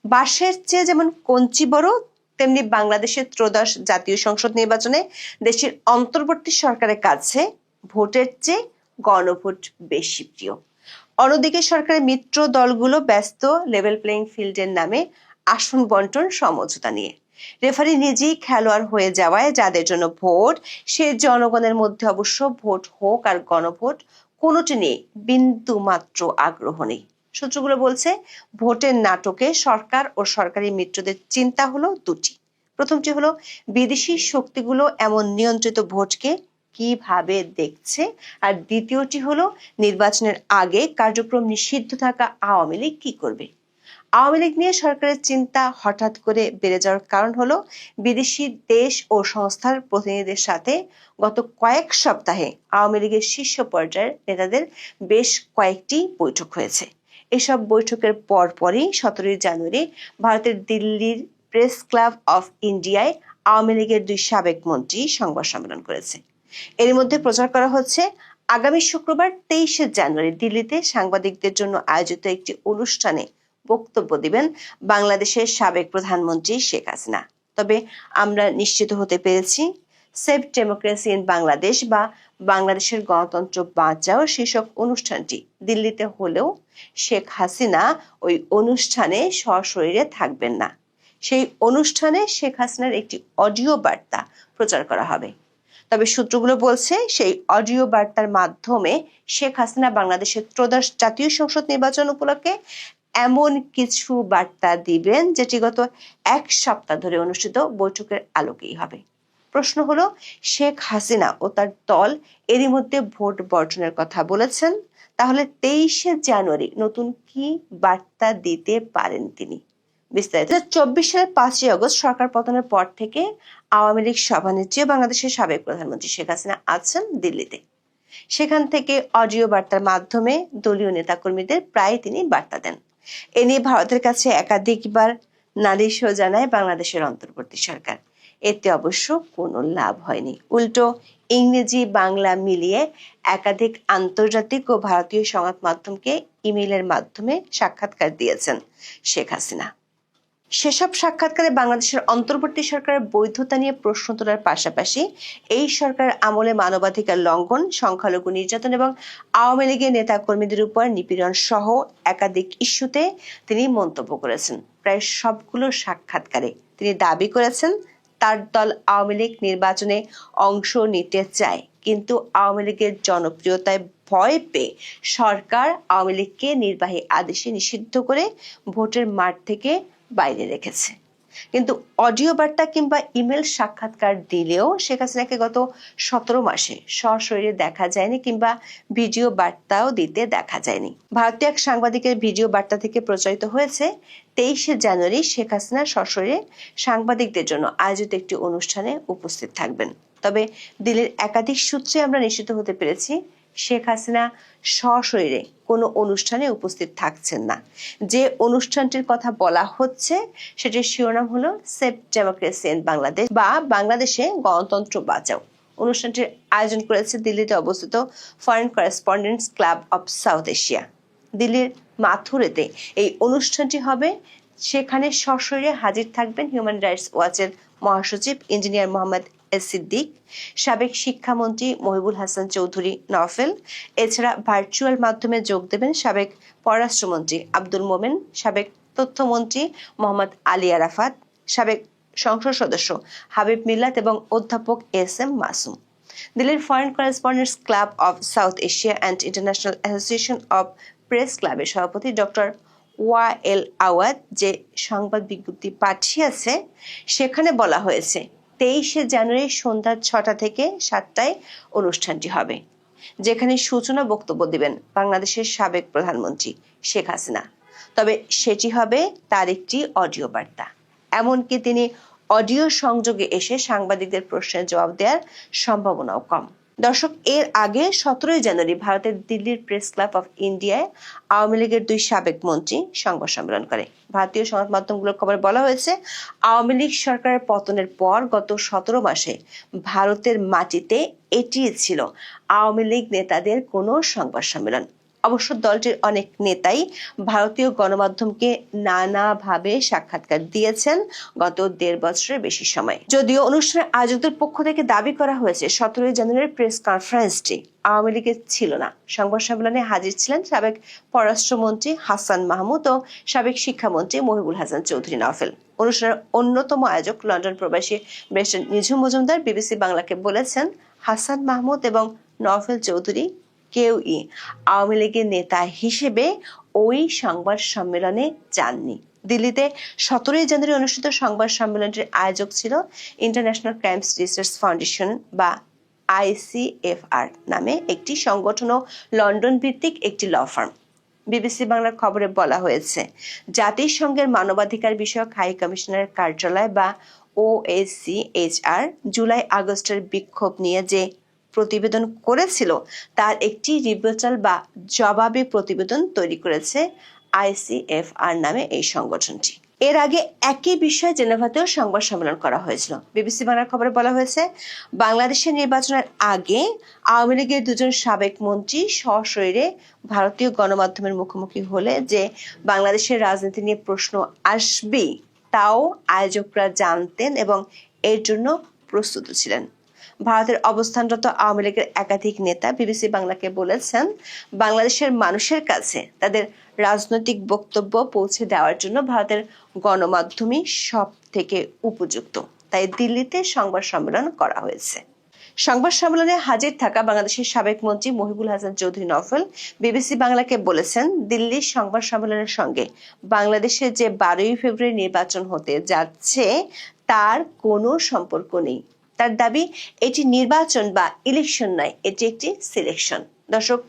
বাঁশের চেয়ে যেমন কঞ্চি বড়, তেমনি বাংলাদেশের ত্রয়োদশ জাতীয় সংসদ নির্বাচনে দেশের অন্তর্বর্তী সরকারের কাছে ভোটের চেয়ে গণভোট বেশি প্রিয়। অন্যদিকে সরকারের মিত্র দলগুলো ব্যস্ত লেভেল প্লেইং ফিল্ডের নামে আসন বন্টন সমঝোতা নিয়ে। রেফারি নিজেই খেলোয়াড় হয়ে যাওয়ায় যাদের জন্য ভোট, সে জনগণের মধ্যে অবশ্য ভোট হোক আর গণভোট কোনোটি নিয়ে বিন্দু মাত্র আগ্রহ নেই। সূত্রগুলো বলছে, ভোটের নাটকে সরকার ও সরকারি মিত্রদের চিন্তা হলো দুটি। প্রথমটি হলো বিদেশি শক্তিগুলো এমন নিয়ন্ত্রিত ভোটকে কিভাবে দেখছে, আর দ্বিতীয়টি হলো নির্বাচনের আগে কার্যক্রম নিষিদ্ধ থাকা আওয়ামী লীগ কি করবে। আওয়ামী লীগ নিয়ে সরকারের চিন্তা হঠাৎ করে বেড়ে যাওয়ার কারণ হলো বিদেশি দেশ ও সংস্থার প্রতিনিধিদের সাথে গত কয়েক সপ্তাহে আওয়ামী লীগের শীর্ষ পর্যায়ের নেতাদের বেশ কয়েকটি বৈঠক হয়েছে। এসব বৈঠকের পরপরই 17 জানুয়ারি ভারতের দিল্লির প্রেস ক্লাব অফ ইন্ডিয়ায় আওয়ামী লীগের 2 সাবেক মন্ত্রী সংবাদ সম্মেলন করেছে। এর মধ্যে প্রচার করা হচ্ছে আগামী শুক্রবার 23 জানুয়ারি দিল্লিতে সাংবাদিকদের জন্য আয়োজিত একটি অনুষ্ঠানে বক্তব্য দিবেন বাংলাদেশের সাবেক প্রধানমন্ত্রী শেখ হাসিনা। তবে আমরা নিশ্চিত হতে পেরেছি, সেভ ডেমোক্রেসি ইন বাংলাদেশ বা বাংলাদেশের গণতন্ত্র বাঁচাও শীর্ষক অনুষ্ঠানটি দিল্লিতে হলেও শেখ হাসিনা ওই অনুষ্ঠানে সশরীরে থাকবেন না। সেই অনুষ্ঠানে শেখ হাসিনার একটি অডিও বার্তা প্রচার করা হবে। তবে সূত্রগুলো বলছে, সেই অডিও বার্তার মাধ্যমে শেখ হাসিনা বাংলাদেশের ত্রয়োদশ জাতীয় সংসদ নির্বাচন উপলক্ষে এমন কিছু বার্তা দিবেন যেটি গত 1 সপ্তাহ ধরে অনুষ্ঠিত বৈঠকের আলোকেই হবে। প্রশ্ন হলো, শেখ হাসিনা ও তার দল এরই মধ্যে ভোট বর্জনের কথা বলেছেন, তাহলে 23 জানুয়ারি নতুন কি বার্তা দিতে পারেন তিনি? বিস্তারিত। 2024 সালের 5 আগস্ট সরকার পতনের পর থেকে আওয়ামী লীগ সভানেত্রী বাংলাদেশের সাবেক প্রধানমন্ত্রী শেখ হাসিনা আছেন দিল্লিতে। সেখান থেকে অডিও বার্তার মাধ্যমে দলীয় নেতাকর্মীদের প্রায় তিনি বার্তা দেন। এ নিয়ে ভারতের কাছে একাধিকবার নালিশও জানায় বাংলাদেশের অন্তর্বর্তী সরকার। এতে অবশ্য কোনো লাভ হয়নি। উল্টো ইংরেজি বাংলা মিলিয়ে একাধিক আন্তর্জাতিক ও ভারতীয় সংবাদ মাধ্যমকে ইমেইলের মাধ্যমে সাক্ষাৎকার দিয়েছেন শেখ হাসিনা। সেসব সাক্ষাৎকারে বাংলাদেশের অন্তর্বর্তী সরকারের বৈধতা নিয়ে প্রশ্ন তোলার পাশাপাশি এই সরকারের আমলে মানবাধিকার লঙ্ঘন, সংখ্যালঘু নির্যাতন এবং আওয়ামী লীগের নেতা কর্মীদের উপর নিপীড়ন সহ একাধিক ইস্যুতে তিনি মন্তব্য করেছেন। প্রায় সবগুলো সাক্ষাৎকারে তিনি দাবি করেছেন তার দল আওয়ামী লীগ নির্বাচনে অংশ নিতে চায়, কিন্তু আওয়ামী লীগের জনপ্রিয়তায় ভয় পেয়ে সরকার আওয়ামী লীগকে নির্বাহী আদেশে নিষিদ্ধ করে ভোটের মাঠ থেকে বাইরে রেখেছে। কিন্তু অডিও বার্তা কিংবা ইমেল সাক্ষাৎকার দিলেও শেখ হাসিনাকে গত 17 মাসে সশরীরে দেখা যায়নি কিংবা ভিডিও বার্তাও দিতে দেখা যায়নি। ভারতীয় এক সাংবাদিকের ভিডিও বার্তা থেকে প্রচারিত হয়েছে 23 জানুয়ারি শেখ হাসিনা সশরীরে সাংবাদিকদের জন্য আয়োজিত একটি অনুষ্ঠানে উপস্থিত থাকবেন। তবে দিল্লির একাধিক সূত্রে আমরা নিশ্চিত হতে পেরেছি শেখ হাসিনা সশরীরে কোনো অনুষ্ঠানে উপস্থিত থাকছেন না। যে অনুষ্ঠানটির কথা বলা হচ্ছে সেটির শিরোনাম হলো সেভ ডেমোক্রেসি ইন বাংলাদেশ বা বাংলাদেশে গণতন্ত্র বাঁচাও। অনুষ্ঠানটির আয়োজন করেছে দিল্লিতে অবস্থিত foreign correspondents club of south Asia. দিল্লির মাথুরেতে এই অনুষ্ঠানটি হবে। সেখানে সশরীরে হাজির থাকবেন হিউম্যান রাইটস ওয়াচের মহাসচিব ইঞ্জিনিয়ার মোহাম্মদ সিদ্দিক, সাবেক শিক্ষামন্ত্রী মহিবুল হাসান চৌধুরী নফেল। এছাড়া ভার্চুয়াল মাধ্যমে যোগ দেবেন সাবেক পররাষ্ট্রমন্ত্রী আব্দুল মোমেন, সাবেক তথ্যমন্ত্রী মোহাম্মদ আলী আরাফাত, সাবেক সংসদ সদস্য হাবিব মিল্লাত এবং অধ্যাপক এস.এম. মাসুম। দিল্লির foreign correspondents club of south Asia and international association of press ক্লাবের সভাপতি ডক্টর ওয়াএল আওয়াদ যে সংবাদ বিজ্ঞপ্তি পাঠিয়েছে সেখানে বলা হয়েছে 23 জানুয়ারি সন্ধ্যা 6টা থেকে 7টায় অনুষ্ঠানটি হবে, যেখানে সূচনা বক্তব্য দিবেন বাংলাদেশের সাবেক প্রধানমন্ত্রী শেখ হাসিনা। তবে সেটি হবে তার একটি অডিও বার্তা। এমনকি তিনি অডিও সংযোগে এসে সাংবাদিকদের প্রশ্নের জবাব দেওয়ার সম্ভাবনাও কম। দর্শক, এর আগে 17 জানুয়ারি ভারতের দিল্লির প্রেস ক্লাব অফ ইন্ডিয়ায় আওয়ামী লীগের 2 সাবেক মন্ত্রী সংবাদ সম্মেলন করে। ভারতীয় সংবাদ মাধ্যমগুলোর খবরে বলা হয়েছে, আওয়ামী লীগ সরকারের পতনের পর গত 17 মাসে ভারতের মাটিতে এটিই ছিল আওয়ামী লীগ নেতাদের কোনো সংবাদ সম্মেলন। অবশ্য দলটির অনেক নেতাই ভারতীয় গণমাধ্যমকে নানাভাবে সাক্ষাৎকার দিয়েছেন গত 1.5 বছরের বেশি সময়। যদিও অনুষ্ঠানের আয়োজকদের পক্ষ থেকে দাবি করা হয়েছে 17 জানুয়ারির প্রেস কনফারেন্সটি আওয়ামী লীগের ছিল না। সংবাদ সম্মেলনে হাজির ছিলেন সাবেক পররাষ্ট্রমন্ত্রী হাসান মাহমুদ ও সাবেক শিক্ষামন্ত্রী মহিবুল হাসান চৌধুরী নওফেল। অনুষ্ঠানের অন্যতম আয়োজক লন্ডন প্রবাসী ব্যারিস্টার নিঝুম মজুমদার বিবিসি বাংলাকে বলেছেন, হাসান মাহমুদ এবং নওফেল চৌধুরী কেউই আওয়ামী লীগের নেতা হিসেবে ওই সংবাদ সম্মেলনে যাননি। দিল্লিতে 17 জানুয়ারি অনুষ্ঠিত সংবাদ সম্মেলনটির আয়োজক ছিল ইন্টারন্যাশনাল ক্রাইমস রিসার্চ ফাউন্ডেশন বা ICFR নামে একটি সংগঠন ও লন্ডন ভিত্তিক একটি ল ফার্ম। বিবিসি বাংলার খবরে বলা হয়েছে, জাতিসংঘের মানবাধিকার বিষয়ক হাই কমিশনারের কার্যালয় বা OHCHR জুলাই আগস্টের বিক্ষোভ নিয়ে যে প্রতিবেদন করেছিল তার একটি রিবেটাল বা জবাবি প্রতিবেদন তৈরি করেছে ICFR নামে এই সংগঠনটি। এর আগে একই বিষয়ে জেনেভাতেও সংবাদ সম্মেলন করা হয়েছিল। বিবিসি বাংলার খবরে বলা হয়েছে, বাংলাদেশের নির্বাচনের আগে আওয়ামী লীগের 2জন সাবেক মন্ত্রী সশরীরে ভারতীয় গণমাধ্যমের মুখোমুখি হলে যে বাংলাদেশের রাজনীতি নিয়ে প্রশ্ন আসবেই তাও আয়োজকরা জানতেন এবং এর জন্য প্রস্তুত ছিলেন। ভারতের অবস্থানরত আওয়ামী লীগের একাধিক নেতা বিবিসি বাংলাকে বলেছেন, বাংলাদেশের মানুষের কাছে তাদের রাজনৈতিক বক্তব্য পৌঁছে দেওয়ার জন্য ভারতের গণমাধ্যমই সব থেকে উপযুক্ত। তাই দিল্লিতে সংবাদ সম্মেলন করা হয়েছে। সংবাদ সম্মেলনে হাজির থাকা বাংলাদেশের সাবেক মন্ত্রী মহিবুল হাসান চৌধুরী নওফেল বিবিসি বাংলাকে বলেছেন, দিল্লির সংবাদ সম্মেলনের সঙ্গে বাংলাদেশের যে 12 ফেব্রুয়ারি নির্বাচন হতে যাচ্ছে তার কোনো সম্পর্ক নেই। তার দাবি, এটি নির্বাচন বা ইলেকশন নয়, এটি একটি সিলেকশন। দর্শক,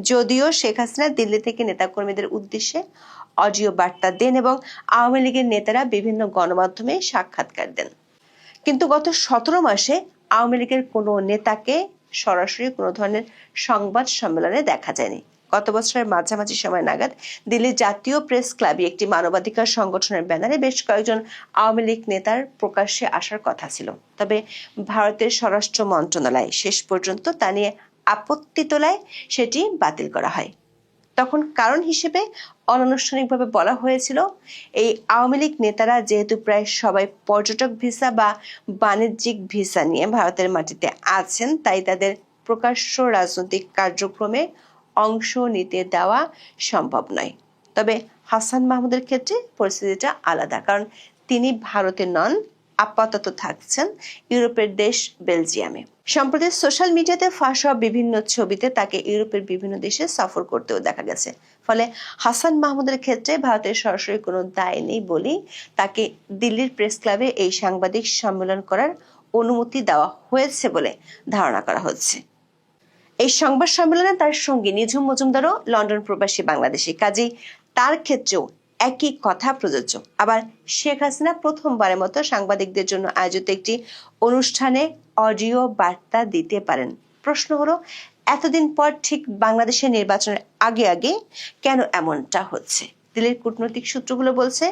যদিও শেখ হাসিনা দিল্লি থেকে নেতাকর্মীদের উদ্দেশ্যে অডিও বার্তা দেন এবং আওয়ামী লীগের নেতারা বিভিন্ন গণমাধ্যমে সাক্ষাৎকার দেন, কিন্তু গত 17 মাসে আওয়ামী লীগের কোনো নেতাকে সরাসরি কোনো ধরনের সংবাদ সম্মেলনে দেখা যায়নি। গত বছরের মাঝামাঝি সময় নাগাদ দিল্লির জাতীয় প্রেস ক্লাবে একটি মানবাধিকার সংগঠনের ব্যানারে বেশ কয়েকজন আওয়ামী লীগ নেতার প্রকাশ্যে আসার কথা ছিল, তবে ভারতের স্বরাষ্ট্র মন্ত্রণালয় শেষ পর্যন্ত তা নিয়ে আপত্তি তোলায় সেটি বাতিল করা হয়। তখন কারণ হিসেবে অনানুষ্ঠানিকভাবে বলা হয়েছিল, এই আওয়ামী লীগ নেতারা যেহেতু প্রায় সবাই পর্যটক ভিসা বা বাণিজ্যিক ভিসা নিয়ে ভারতের মাটিতে আছেন, তাই তাদের প্রকাশ্য রাজনৈতিক কার্যক্রমে অংশ নিতে দেওয়া সম্ভব নয়। তবে হাসান মাহমুদের ক্ষেত্রে পরিস্থিতিটা আলাদা, কারণ তিনি ভারতে নন, আপাতত থাকছেন ইউরোপের দেশ বেলজিয়ামে। সম্প্রতি সোশ্যাল মিডিয়াতে ফাঁস হওয়া বিভিন্ন ছবিতে তাকে ইউরোপের বিভিন্ন দেশে সফর করতেও দেখা গেছে। ফলে হাসান মাহমুদের ক্ষেত্রে ভারতের সরাসরি কোনো দায় নেই বলেই তাকে দিল্লির প্রেস ক্লাবে এই সাংবাদিক সম্মেলন করার অনুমতি দেওয়া হয়েছে বলে ধারণা করা হচ্ছে। এই সংবাদ সম্মেলনে তার সঙ্গী নিঝুম মজুমদারও লন্ডন প্রবাসী বাংলাদেশী, কাজেই তার ক্ষেত্রেও একই কথা প্রযোজ্য। আবার শেখ হাসিনা প্রথমবারের মতো সাংবাদিকদের জন্য আয়োজিত একটি অনুষ্ঠানে অডিও বার্তা দিতে পারেন। প্রশ্ন হলো, এতদিন পর ঠিক বাংলাদেশের নির্বাচনের আগে আগে কেন এমনটা হচ্ছে? দিল্লির কূটনৈতিক সূত্রগুলো বলছে,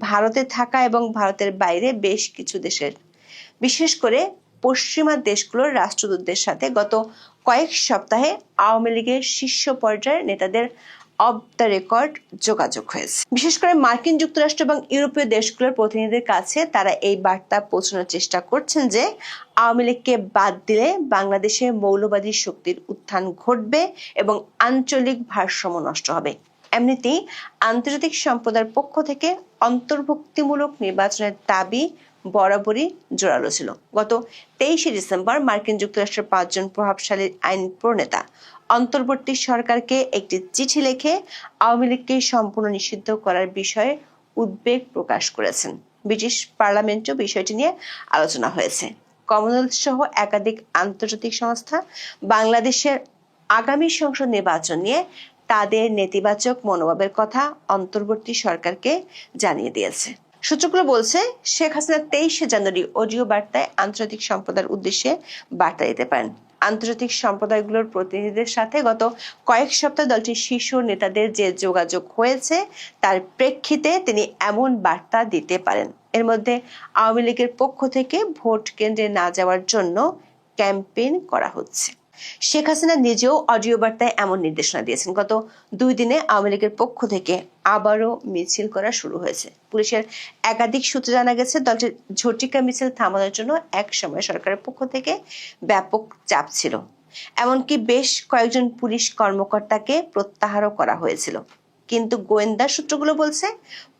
ভারতে থাকা এবং ভারতের বাইরে বেশ কিছু দেশের, বিশেষ করে পশ্চিমা দেশগুলোর রাষ্ট্রদূতদের সাথে গত কয়েক সপ্তাহে আওয়ামী লীগের শীর্ষ পর্যায়ের নেতাদের অফ দ্য রেকর্ড যোগাযোগ হয়েছে। বিশেষ করে মার্কিন যুক্তরাষ্ট্র এবং ইউরোপীয় দেশগুলোর প্রতিনিধিদের কাছে তারা এই বার্তা পৌঁছানোর চেষ্টা করছেন যে আওয়ামী লীগকে বাদ দিলে বাংলাদেশে মৌলবাদী শক্তির উত্থান ঘটবে এবং আঞ্চলিক ভারসাম্য নষ্ট হবে। এমনিতেই আন্তর্জাতিক সম্প্রদায়ের পক্ষ থেকে অন্তর্ভুক্তিমূলক নির্বাচনের দাবি বরাবরই জোরালো ছিল। গত 23 ডিসেম্বর মার্কিন যুক্তরাষ্ট্রের 5 জন প্রভাবশালী আইন প্রণেতা অন্তর্বর্তী সরকারকে একটি চিঠি লিখে আওয়ামী লীগকে সম্পূর্ণ নিষিদ্ধ করার বিষয়ে উদ্বেগ প্রকাশ করেছেন। ব্রিটিশ পার্লামেন্টেও বিষয়টি নিয়ে আলোচনা হয়েছে। কমনওয়েলথ সহ একাধিক আন্তর্জাতিক সংস্থা বাংলাদেশের আগামী সংসদ নির্বাচন নিয়ে তাদের নেতিবাচক মনোভাবের কথা অন্তর্বর্তী সরকারকে জানিয়ে দিয়েছে। সূত্রগুলো বলছে, শেখ হাসিনা 23 জানুয়ারি অডিও বার্তায় আন্তর্জাতিক সম্প্রদায়ের উদ্দেশ্যে বার্তা দিতে পারেন। আন্তর্জাতিক সম্প্রদায়গুলোর প্রতিনিধিদের সাথে গত কয়েক সপ্তাহ দলটির শীর্ষ নেতাদের যে যোগাযোগ হয়েছে তার প্রেক্ষিতে তিনি এমন বার্তা দিতে পারেন। এর মধ্যে আওয়ামী লীগের পক্ষ থেকে ভোট কেন্দ্রে না যাওয়ার জন্য ক্যাম্পেইন করা হচ্ছে। শেখ হাসিনা নিজেও অডিও বার্তায় এমন নির্দেশনা দিয়েছেন। গত 2 দিনে আওয়ামী লীগের পক্ষ থেকে আবারও মিছিল করা শুরু হয়েছে। পুলিশের একাধিক সূত্রে জানা গেছে, দলটির ঝটিকা মিছিল থামানোর জন্য এক সময় সরকারের পক্ষ থেকে ব্যাপক চাপ ছিল। এমনকি বেশ কয়েকজন পুলিশ কর্মকর্তাকে প্রত্যাহারও করা হয়েছিল। কিন্তু গোয়েন্দা সূত্রগুলো বলছে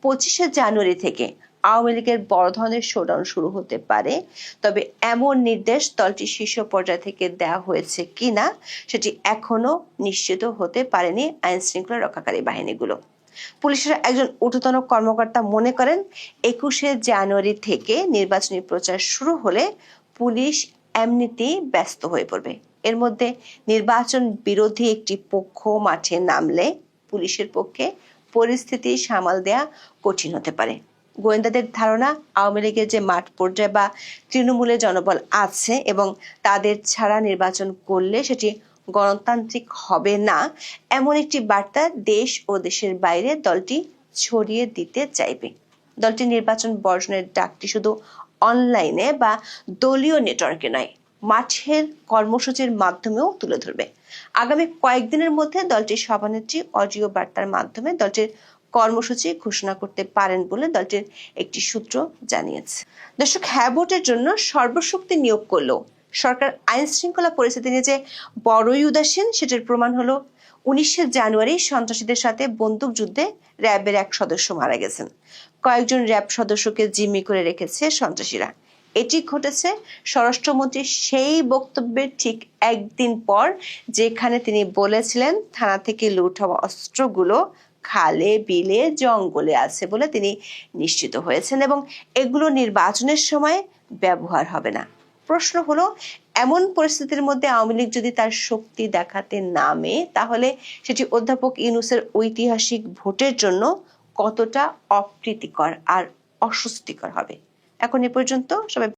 25শে জানুয়ারি থেকে আওয়ামী লীগের বড় ধরনের শোডাউন শুরু হতে পারে। তবে এমন নির্দেশ দলটির শীর্ষ পর্যায় থেকে দেওয়া হয়েছে কিনা সেটি এখনো নিশ্চিত হতে পারেনি আইন শৃঙ্খলা রক্ষাকারী বাহিনীগুলো। পুলিশের একজন ঊর্ধ্বতন কর্মকর্তা মনে করেন, 21শে জানুয়ারি থেকে নির্বাচনী প্রচার শুরু হলে পুলিশ এমনিতেই ব্যস্ত হয়ে পড়বে। এর মধ্যে নির্বাচন বিরোধী একটি পক্ষ মাঠে নামলে পুলিশের পক্ষে পরিস্থিতি সামাল দেয়া কঠিন হতে পারে। গোয়েন্দাদের ধারণা, আওয়ামী লীগের যে মাঠ পর্যায়ে বা তৃণমূলে জনবল আছে এবং তাদের ছাড়া নির্বাচন করলে সেটি গণতান্ত্রিক হবে না, এমন একটি বার্তা দেশ ও দেশের বাইরে দলটি ছড়িয়ে দিতে চাইবে। দলটি নির্বাচন বর্জনের ডাকটি শুধু অনলাইনে বা দলীয় নেটওয়ার্কে নয়, মাঠের কর্মসূচির মাধ্যমেও তুলে ধরবে। আগামী কয়েকদিনের মধ্যে দলটির সভানেত্রী অডিও বার্তার মাধ্যমে দলটির কর্মসূচি ঘোষণা করতে পারেন বলে দলটির একটি সূত্র জানিয়েছে। দর্শক, হ্যাঁ ভোটের জন্য সর্বশক্তি নিয়োগ করলেও সরকার আইন শৃঙ্খলা পরিস্থিতি নিয়ে যে বড়ই উদাসীন, সেটার প্রমাণ হলো 19শে জানুয়ারি সন্ত্রাসীদের সাথে বন্দুক যুদ্ধে র্যাবের এক সদস্য মারা গেছেন। কয়েকজন র্যাব সদস্যকে জিম্মি করে রেখেছে সন্ত্রাসীরা। এটি ঘটেছে স্বরাষ্ট্রমন্ত্রীর সেই বক্তব্যের ঠিক একদিন পর, যেখানে তিনি বলেছিলেন থানা থেকে লুট হওয়া অস্ত্রগুলো খালে বিলে জঙ্গলে আছে বলে তিনি নিশ্চিত হয়েছেন এবং এগুলো নির্বাচনের সময় ব্যবহার হবে না। প্রশ্ন হলো, এমন পরিস্থিতির মধ্যে আওয়ামী লীগ যদি তার শক্তি দেখাতে নামে, তাহলে সেটি অধ্যাপক ইউনূসের ঐতিহাসিক ভোটের জন্য কতটা অপ্রীতিকর আর অস্বস্তিকর হবে। এখন এ পর্যন্ত। সবাই